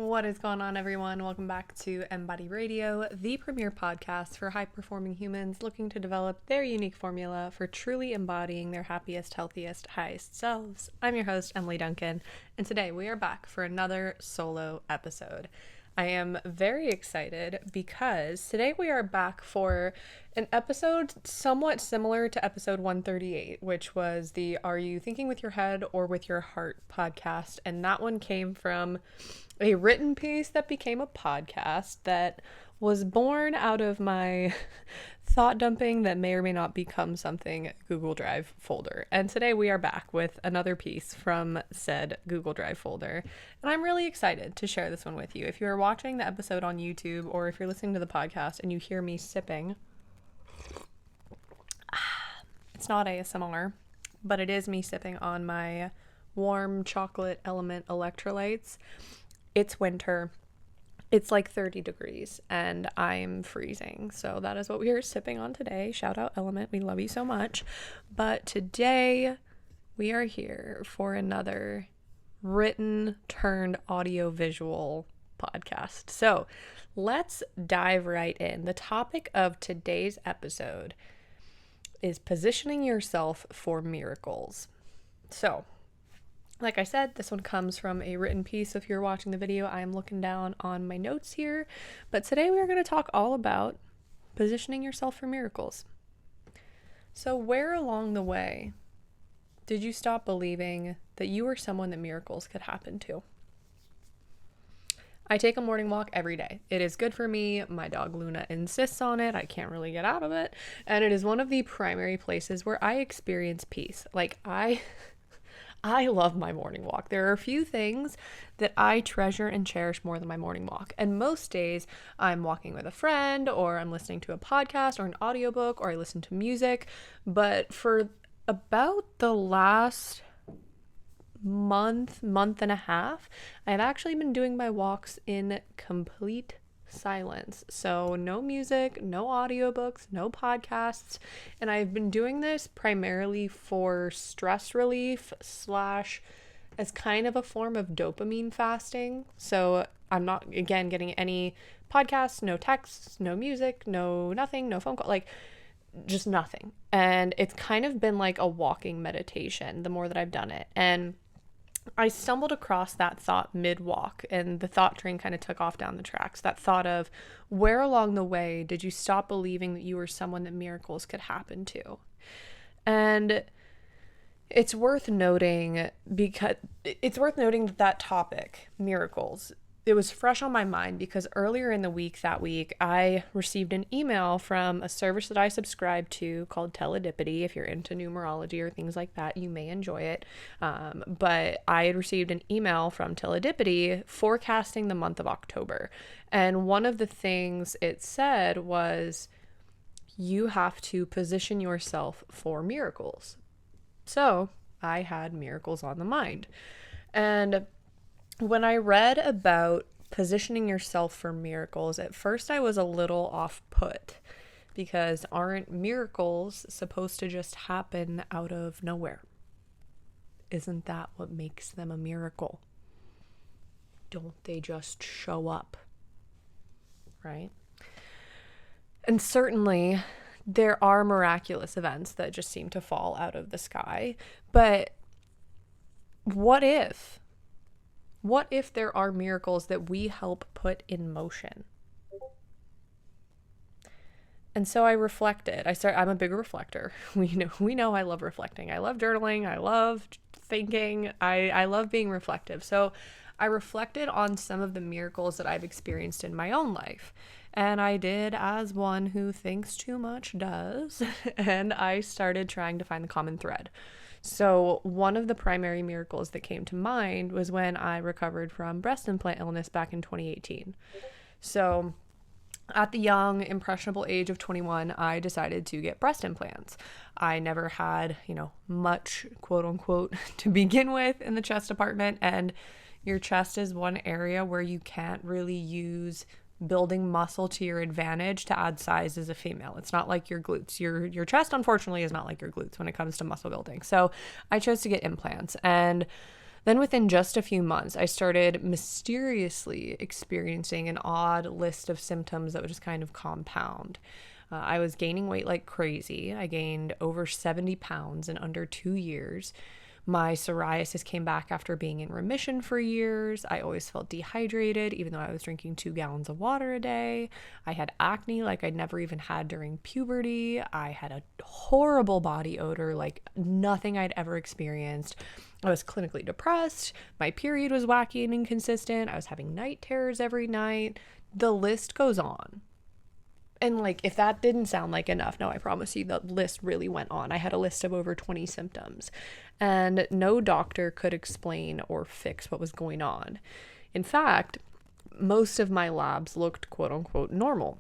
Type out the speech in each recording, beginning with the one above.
What is going on, everyone? Welcome back to Embody Radio, the premier podcast for high-performing humans looking to develop their unique formula for truly embodying their happiest, healthiest, highest selves. I'm your host, Emily Duncan, and today we are back for another solo episode. I am very excited because today we are back for an episode somewhat similar to episode 138, which was the Are You Thinking with Your Head or With Your Heart podcast, and that one came from a written piece that became a podcast that was born out of my thought dumping that may or may not become something Google Drive folder. And today we are back with another piece from said Google Drive folder. And I'm really excited to share this one with you. If you are watching the episode on YouTube or if you're listening to the podcast and you hear me sipping, it's not ASMR, but it is me sipping on my warm chocolate element electrolytes. It's winter. It's like 30 degrees and I'm freezing. So that is what we are sipping on today. Shout out Element. We love you so much. But today we are here for another written turned audio visual podcast. So let's dive right in. The topic of today's episode is positioning yourself for miracles. So like I said, this one comes from a written piece. If you're watching the video, I am looking down on my notes here. But today we are going to talk all about positioning yourself for miracles. So where along the way did you stop believing that you were someone that miracles could happen to? I take a morning walk every day. It is good for me. My dog Luna insists on it. I can't really get out of it. And it is one of the primary places where I experience peace. I love my morning walk. There are a few things that I treasure and cherish more than my morning walk. And most days I'm walking with a friend or I'm listening to a podcast or an audiobook or I listen to music. But for about the last month and a half, I've actually been doing my walks in complete silence. So no music, no audiobooks, no podcasts. And I've been doing this primarily for stress relief / as kind of a form of dopamine fasting. So I'm not, again, getting any podcasts, no texts, no music, no nothing, no phone call, like just nothing. And it's kind of been like a walking meditation the more that I've done it. And I stumbled across that thought mid-walk and the thought train kind of took off down the tracks. That thought of where along the way did you stop believing that you were someone that miracles could happen to? And it's worth noting that topic, miracles, it was fresh on my mind because earlier in the week I received an email from a service that I subscribe to called Teledipity. If you're into numerology or things like that, you may enjoy it. But I had received an email from Teledipity forecasting the month of October. And one of the things it said was, you have to position yourself for miracles. So I had miracles on the mind. And when I read about positioning yourself for miracles, at first I was a little off-put because aren't miracles supposed to just happen out of nowhere? Isn't that what makes them a miracle? Don't they just show up? Right? And certainly there are miraculous events that just seem to fall out of the sky, but what if? What if there are miracles that we help put in motion? And so I reflected. I'm a big reflector. We know I love reflecting. I love journaling. I love thinking. I love being reflective. So I reflected on some of the miracles that I've experienced in my own life. And I did as one who thinks too much does. And I started trying to find the common thread. So one of the primary miracles that came to mind was when I recovered from breast implant illness back in 2018. So at the young, impressionable age of 21, I decided to get breast implants. I never had, much, quote unquote, to begin with in the chest department. And your chest is one area where you can't really use building muscle to your advantage to add size as a female. It's not like your glutes. Your chest, unfortunately, is not like your glutes when it comes to muscle building. So I chose to get implants. And Then within just a few months, I started mysteriously experiencing an odd list of symptoms that would just kind of compound. I was gaining weight like crazy. I gained over 70 pounds in under 2 years. My psoriasis came back after being in remission for years. I always felt dehydrated, even though I was drinking 2 gallons of water a day. I had acne like I'd never even had during puberty. I had a horrible body odor like nothing I'd ever experienced. I was clinically depressed. My period was wacky and inconsistent. I was having night terrors every night. The list goes on. And like, if that didn't sound like enough, no, I promise you the list really went on. I had a list of over 20 symptoms, and no doctor could explain or fix what was going on. In fact, most of my labs looked quote unquote normal.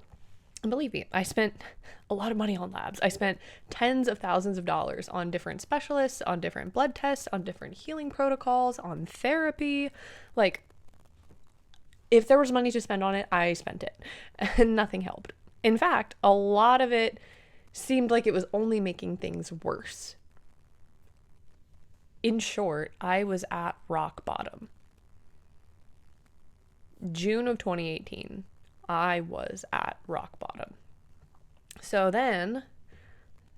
And believe me, I spent a lot of money on labs. I spent tens of thousands of dollars on different specialists, on different blood tests, on different healing protocols, on therapy. Like, if there was money to spend on it, I spent it, and nothing helped. In fact, a lot of it seemed like it was only making things worse. In short, I was at rock bottom. June of 2018, I was at rock bottom. So then,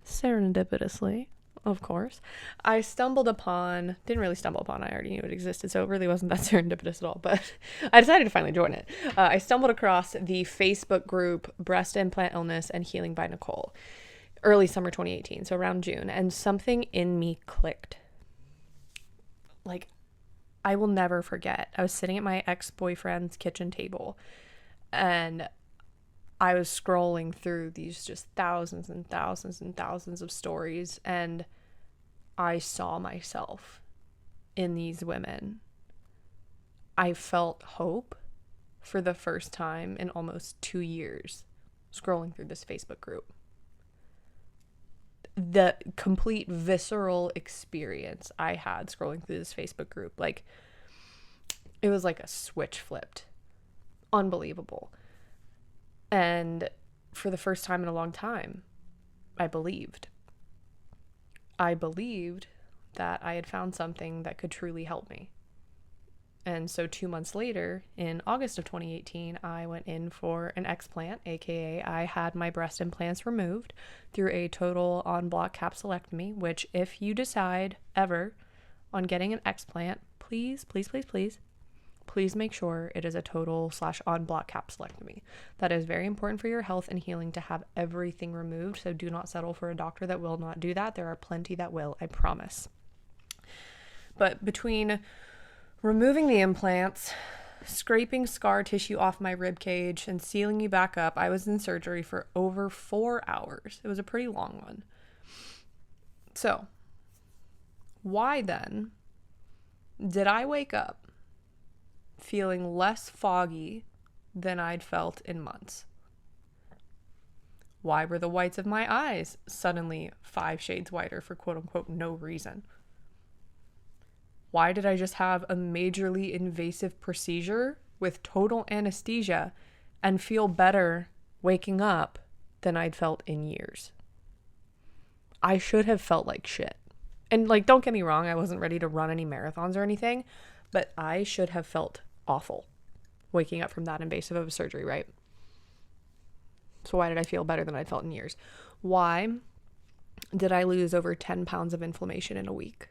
serendipitously, of course, I didn't really stumble upon, I already knew it existed, so it really wasn't that serendipitous at all, but I decided to finally join it. I stumbled across the Facebook group Breast Implant Illness and Healing by Nicole, early summer 2018, so around June, and something in me clicked. Like, I will never forget. I was sitting at my ex-boyfriend's kitchen table, and I was scrolling through these just thousands and thousands and thousands of stories, and I saw myself in these women. I felt hope for the first time in almost 2 years scrolling through this Facebook group. The complete visceral experience I had scrolling through this Facebook group, like, it was like a switch flipped. Unbelievable. And for the first time in a long time, I believed. I believed that I had found something that could truly help me. And so 2 months later, in August of 2018, I went in for an explant, aka I had my breast implants removed through a total en-bloc capsulectomy, which if you decide ever on getting an explant, please make sure it is a total/en-bloc capsulectomy. That is very important for your health and healing to have everything removed, so do not settle for a doctor that will not do that. There are plenty that will, I promise. But between removing the implants, scraping scar tissue off my rib cage, and sealing me back up, I was in surgery for over 4 hours. It was a pretty long one. So, why then did I wake up feeling less foggy than I'd felt in months? Why were the whites of my eyes suddenly 5 shades whiter for quote unquote no reason? Why did I just have a majorly invasive procedure with total anesthesia and feel better waking up than I'd felt in years? I should have felt like shit. And like, don't get me wrong, I wasn't ready to run any marathons or anything, but I should have felt awful waking up from that invasive of a surgery, right? So why did I feel better than I'd felt in years? Why did I lose over 10 pounds of inflammation in a week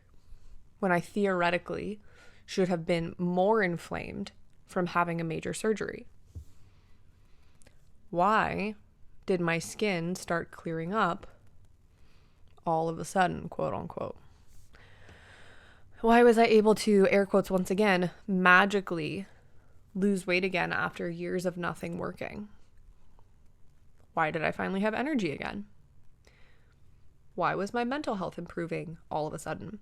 when I theoretically should have been more inflamed from having a major surgery? Why did my skin start clearing up all of a sudden, quote unquote? Why was I able to, air quotes once again, magically lose weight again after years of nothing working? Why did I finally have energy again? Why was my mental health improving all of a sudden?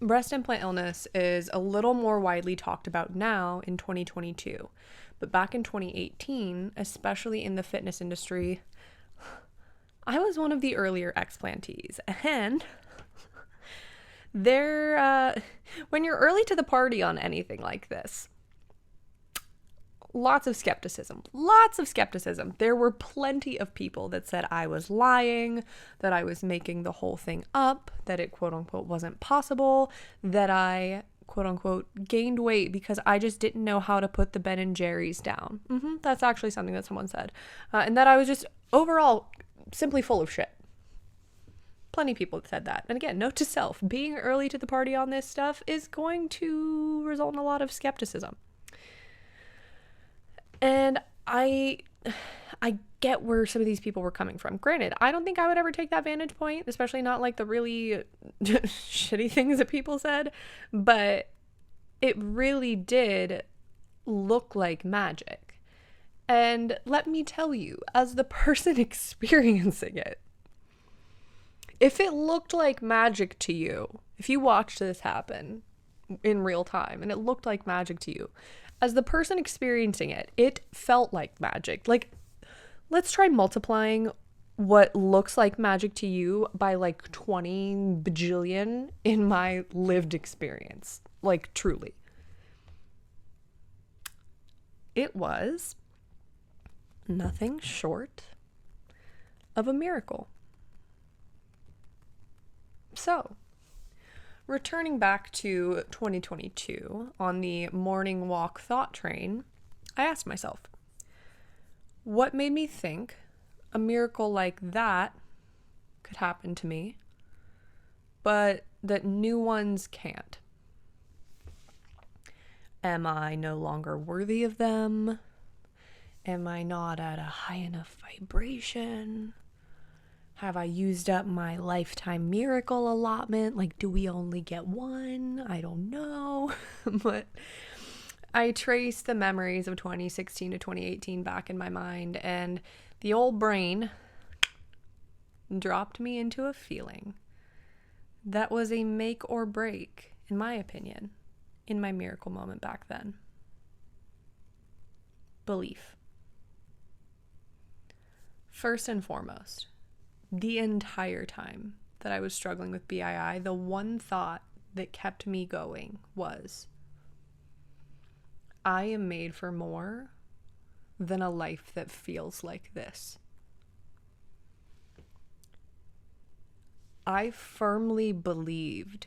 Breast implant illness is a little more widely talked about now in 2022, but back in 2018, especially in the fitness industry, I was one of the earlier explantees, and when you're early to the party on anything like this, lots of skepticism. Lots of skepticism. There were plenty of people that said I was lying, that I was making the whole thing up, that it quote unquote wasn't possible, that I quote unquote gained weight because I just didn't know how to put the Ben and Jerry's down. That's actually something that someone said. And that I was just overall simply full of shit. Plenty of people said that. And again, note to self, being early to the party on this stuff is going to result in a lot of skepticism. And I get where some of these people were coming from. Granted, I don't think I would ever take that vantage point, especially not like the really shitty things that people said, but it really did look like magic. And let me tell you, as the person experiencing it, if it looked like magic to you, if you watched this happen in real time and it looked like magic to you, as the person experiencing it, it felt like magic. Like, let's try multiplying what looks like magic to you by like 20 bajillion in my lived experience. Like, truly. It was nothing short of a miracle. So, returning back to 2022 on the morning walk thought train, I asked myself, what made me think a miracle like that could happen to me, but that new ones can't? Am I no longer worthy of them? Am I not at a high enough vibration? Have I used up my lifetime miracle allotment? Like, do we only get one? I don't know. But I traced the memories of 2016 to 2018 back in my mind, and the old brain dropped me into a feeling that was a make or break, in my opinion, in my miracle moment back then. Belief. First and foremost, the entire time that I was struggling with BII, the one thought that kept me going was, I am made for more than a life that feels like this. I firmly believed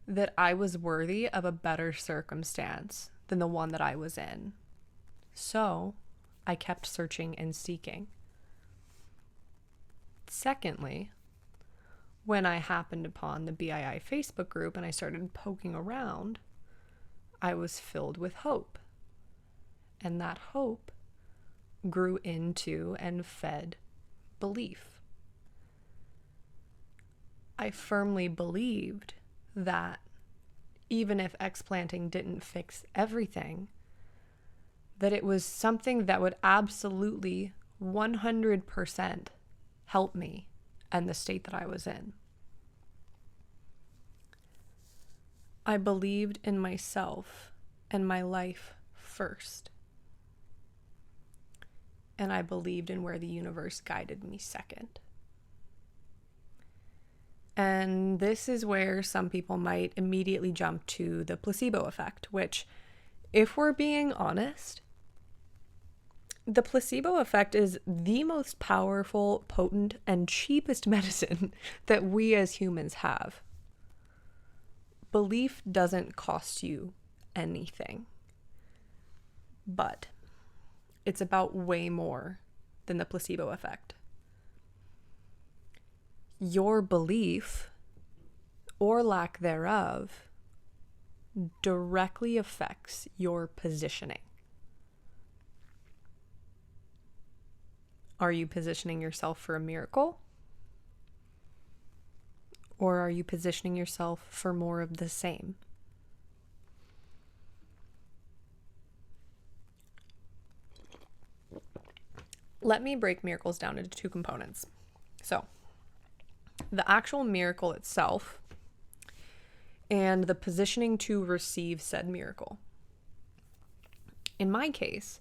that I was worthy of a better circumstance than the one that I was in. So I kept searching and seeking. Secondly, when I happened upon the BII Facebook group and I started poking around, I was filled with hope. And that hope grew into and fed belief. I firmly believed that even if explanting didn't fix everything, that it was something that would absolutely 100% help me and the state that I was in. I believed in myself and my life first. And I believed in where the universe guided me second. And this is where some people might immediately jump to the placebo effect, which, if we're being honest, the placebo effect is the most powerful, potent, and cheapest medicine that we as humans have. Belief doesn't cost you anything, but it's about way more than the placebo effect. Your belief, or lack thereof, directly affects your positioning. Are you positioning yourself for a miracle? Or are you positioning yourself for more of the same? Let me break miracles down into two components. So, the actual miracle itself and the positioning to receive said miracle. In my case,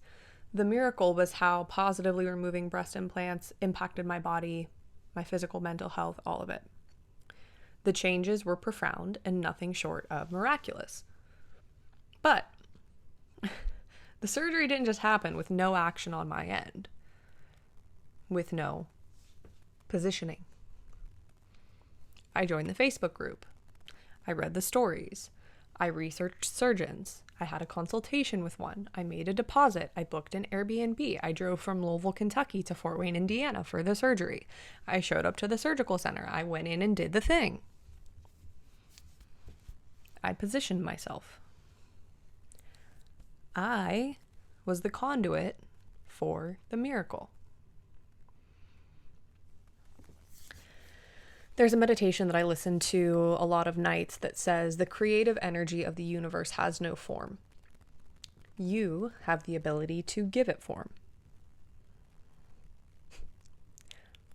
the miracle was how positively removing breast implants impacted my body, my physical, mental health, all of it. The changes were profound and nothing short of miraculous. But The surgery didn't just happen with no action on my end, with no positioning. I joined the Facebook group. I read the stories. I researched surgeons. I had a consultation with one. I made a deposit. I booked an Airbnb. I drove from Louisville, Kentucky to Fort Wayne, Indiana for the surgery. I showed up to the surgical center. I went in and did the thing. I positioned myself. I was the conduit for the miracle. There's a meditation that I listen to a lot of nights that says the creative energy of the universe has no form. You have the ability to give it form.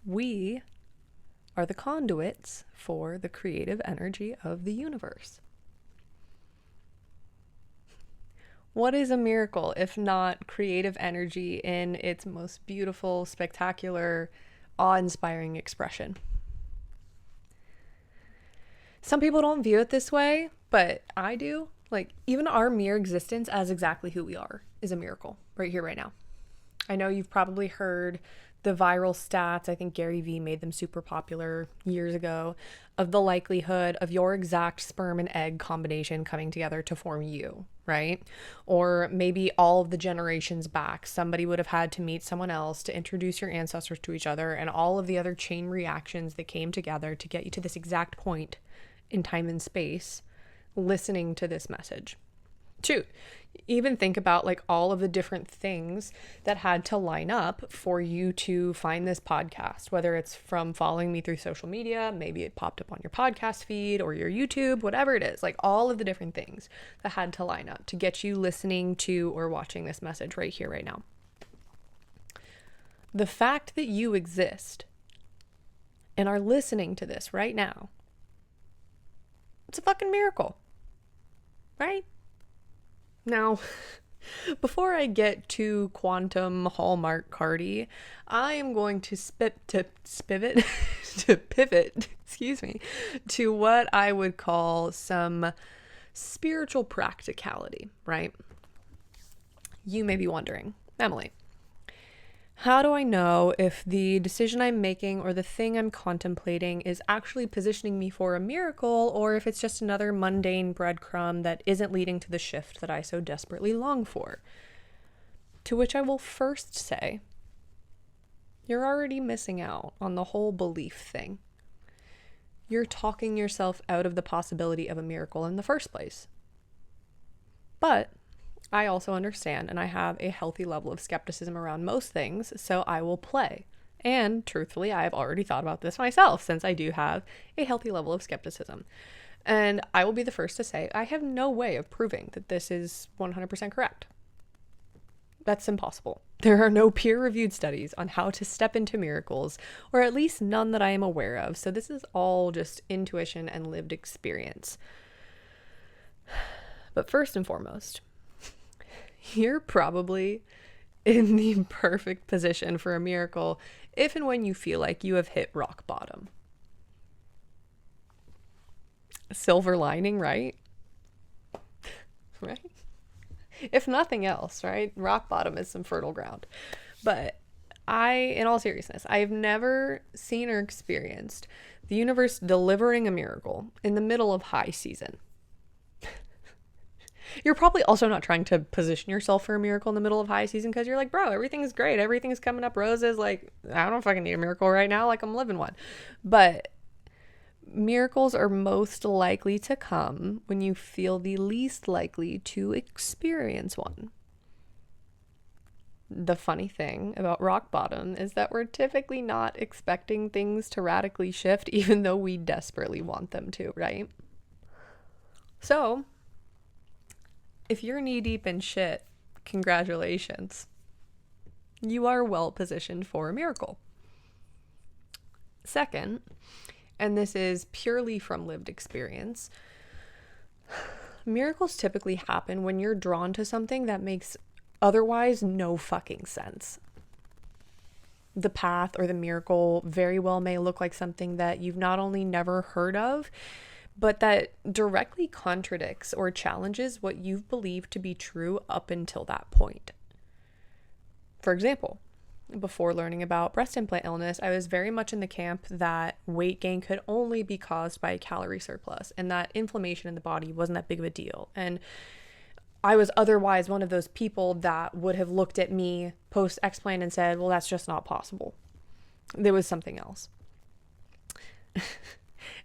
We are the conduits for the creative energy of the universe. What is a miracle if not creative energy in its most beautiful, spectacular, awe-inspiring expression? Some people don't view it this way, but I do. Like, even our mere existence as exactly who we are is a miracle right here, right now. I know you've probably heard the viral stats. I think Gary Vee made them super popular years ago, of the likelihood of your exact sperm and egg combination coming together to form you, right? Or maybe all of the generations back, somebody would have had to meet someone else to introduce your ancestors to each other, and all of the other chain reactions that came together to get you to this exact point in time and space, listening to this message. Shoot, even think about like all of the different things that had to line up for you to find this podcast, whether it's from following me through social media, maybe it popped up on your podcast feed or your YouTube, whatever it is, like all of the different things that had to line up to get you listening to or watching this message right here, right now. The fact that you exist and are listening to this right now, it's a fucking miracle, right? Now, before I get to quantum hallmark cardi, I am going to pivot, excuse me, to what I would call some spiritual practicality, right? You may be wondering, Emily, how do I know if the decision I'm making or the thing I'm contemplating is actually positioning me for a miracle, or if it's just another mundane breadcrumb that isn't leading to the shift that I so desperately long for? To which I will first say, you're already missing out on the whole belief thing. You're talking yourself out of the possibility of a miracle in the first place. But I also understand, and I have a healthy level of skepticism around most things, so I will play. And truthfully, I have already thought about this myself, since I do have a healthy level of skepticism. And I will be the first to say, I have no way of proving that this is 100% correct. That's impossible. There are no peer-reviewed studies on how to step into miracles, or at least none that I am aware of, so this is all just intuition and lived experience. But first and foremost, you're probably in the perfect position for a miracle if and when you feel like you have hit rock bottom. Silver lining, right? Right? If nothing else, right? Rock bottom is some fertile ground. But in all seriousness, I've never seen or experienced the universe delivering a miracle in the middle of high season. You're probably also not trying to position yourself for a miracle in the middle of high season because you're like, bro, everything's great. Everything's coming up roses. Like, I don't fucking need a miracle right now. Like, I'm living one. But miracles are most likely to come when you feel the least likely to experience one. The funny thing about rock bottom is that we're typically not expecting things to radically shift, even though we desperately want them to, right? So, if you're knee deep in shit, congratulations. You are well positioned for a miracle. Second, and this is purely from lived experience, miracles typically happen when you're drawn to something that makes otherwise no fucking sense. The path or the miracle very well may look like something that you've not only never heard of, but that directly contradicts or challenges what you've believed to be true up until that point. For example, before learning about breast implant illness, I was very much in the camp that weight gain could only be caused by a calorie surplus and that inflammation in the body wasn't that big of a deal. And I was otherwise one of those people that would have looked at me post explant and said, well, that's just not possible. There was something else.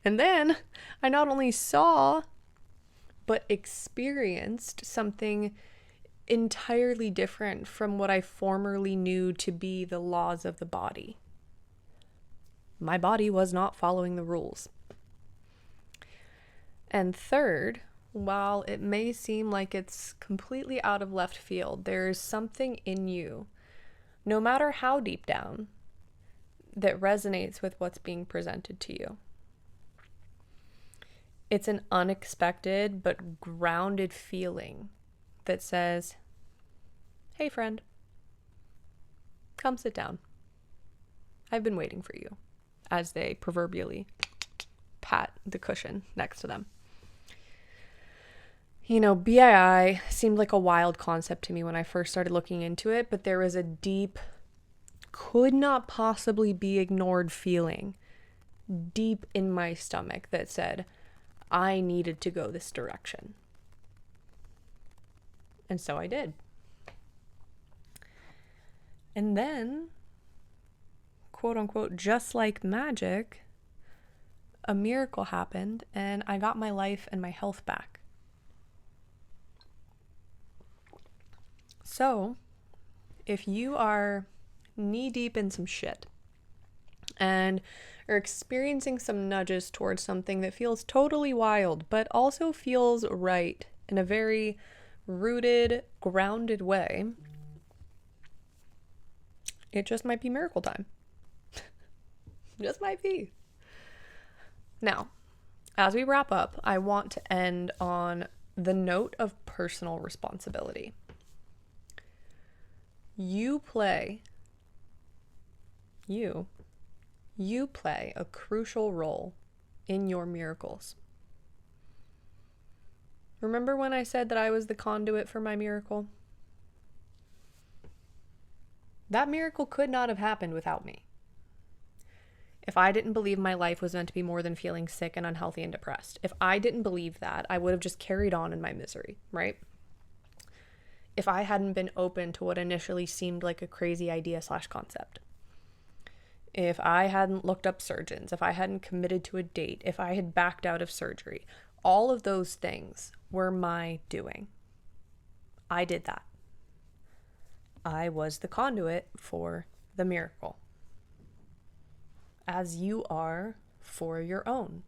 And then I not only saw, but experienced something entirely different from what I formerly knew to be the laws of the body. My body was not following the rules. And third, while it may seem like it's completely out of left field, there is something in you, no matter how deep down, that resonates with what's being presented to you. It's an unexpected but grounded feeling that says, hey friend, come sit down. I've been waiting for you, as they proverbially pat the cushion next to them. You know, BII seemed like a wild concept to me when I first started looking into it, but there was a deep, could not possibly be ignored feeling deep in my stomach that said, I needed to go this direction. And so I did. And then, quote unquote, just like magic, a miracle happened and I got my life and my health back. So, if you are knee deep in some shit and are experiencing some nudges towards something that feels totally wild, but also feels right in a very rooted, grounded way, it just might be miracle time. Just might be. Now, as we wrap up, I want to end on the note of personal responsibility. You play a crucial role in your miracles. Remember when I said that I was the conduit for my miracle? That miracle could not have happened without me. If I didn't believe my life was meant to be more than feeling sick and unhealthy and depressed, if I didn't believe that, I would have just carried on in my misery, right? If I hadn't been open to what initially seemed like a crazy idea / concept. If I hadn't looked up surgeons, if I hadn't committed to a date, if I had backed out of surgery, all of those things were my doing. I did that. I was the conduit for the miracle, as you are for your own.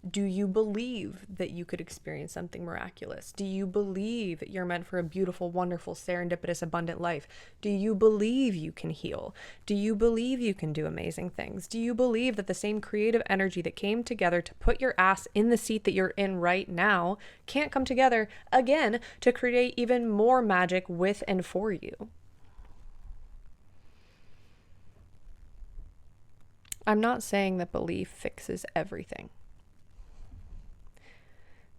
Do you believe that you could experience something miraculous? Do you believe you're meant for a beautiful, wonderful, serendipitous, abundant life? Do you believe you can heal? Do you believe you can do amazing things? Do you believe that the same creative energy that came together to put your ass in the seat that you're in right now can't come together again to create even more magic with and for you? I'm not saying that belief fixes everything.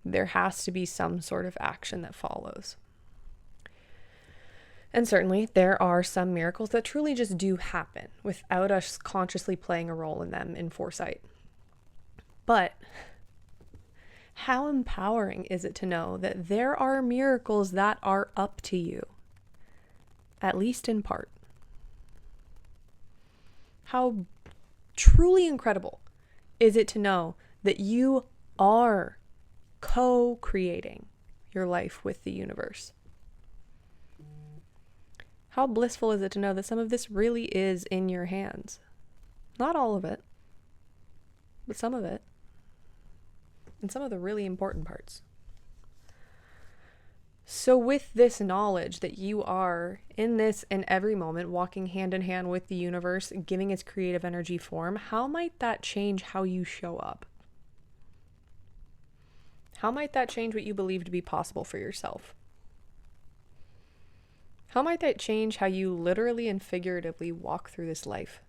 There has to be some sort of action that follows. And certainly there are some miracles that truly just do happen without us consciously playing a role in them in foresight. But how empowering is it to know that there are miracles that are up to you, at least in part? How truly incredible is it to know that you are co-creating your life with the universe? How blissful is it to know that some of this really is in your hands? Not all of it, but some of it. And some of the really important parts. So with this knowledge that you are in this and every moment walking hand in hand with the universe, giving its creative energy form, how might that change how you show up? How might that change what you believe to be possible for yourself? How might that change how you literally and figuratively walk through this life?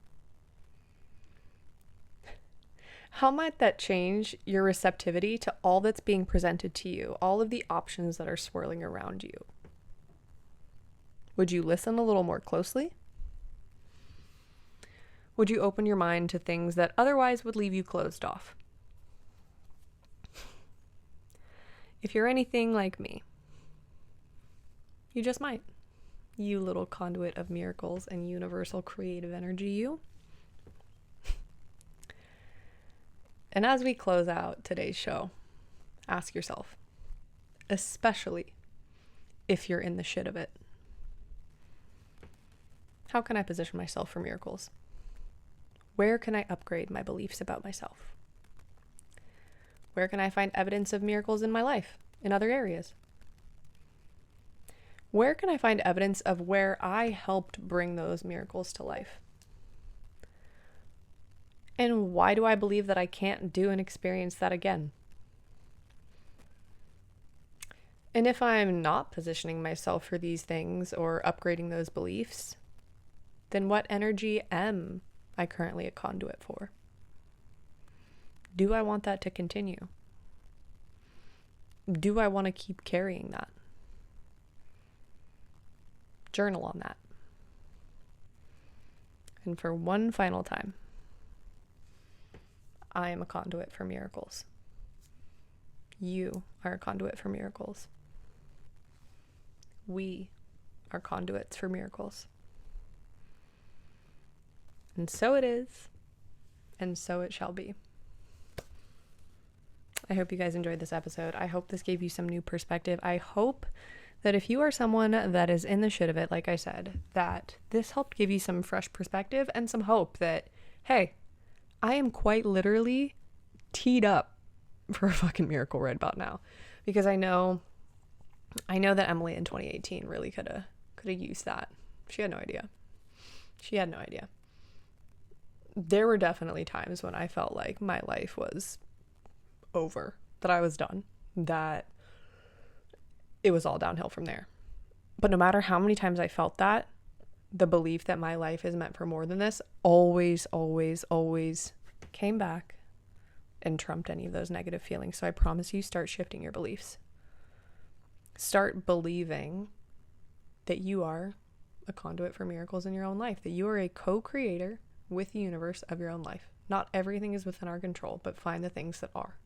How might that change your receptivity to all that's being presented to you, all of the options that are swirling around you? Would you listen a little more closely? Would you open your mind to things that otherwise would leave you closed off? If you're anything like me, you just might. You little conduit of miracles and universal creative energy, you. And as we close out today's show, ask yourself, especially if you're in the shit of it, how can I position myself for miracles? Where can I upgrade my beliefs about myself? Where can I find evidence of miracles in my life, in other areas? Where can I find evidence of where I helped bring those miracles to life? And why do I believe that I can't do and experience that again? And if I'm not positioning myself for these things or upgrading those beliefs, then what energy am I currently a conduit for? Do I want that to continue? Do I want to keep carrying that? Journal on that. And for one final time, I am a conduit for miracles. You are a conduit for miracles. We are conduits for miracles. And so it is, and so it shall be. I hope you guys enjoyed this episode. I hope this gave you some new perspective. I hope that if you are someone that is in the shit of it, like I said, that this helped give you some fresh perspective and some hope that, hey, I am quite literally teed up for a fucking miracle right about now. Because I know that Emily in 2018 really could have used that. She had no idea. There were definitely times when I felt like my life was over, that I was done, that it was all downhill from there. But no matter how many times I felt that, the belief that my life is meant for more than this always came back and trumped any of those negative feelings. So I promise you, start shifting your beliefs. Start believing that you are a conduit for miracles in your own life, that you are a co-creator with the universe of your own life. Not everything is within our control, but find the things that are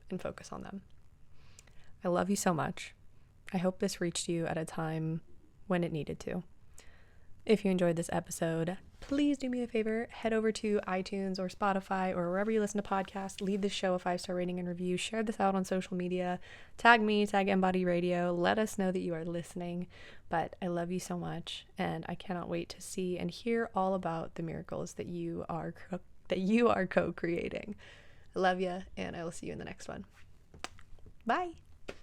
and focus on them. I love you so much. I hope this reached you at a time when it needed to. If you enjoyed this episode, please do me a favor, head over to iTunes or Spotify or wherever you listen to podcasts, leave this show a 5-star rating and review, share this out on social media, tag me, tag Embody Radio, let us know that you are listening. But I love you so much, and I cannot wait to see and hear all about the miracles that you are co-creating. I love you, and I will see you in the next one. Bye.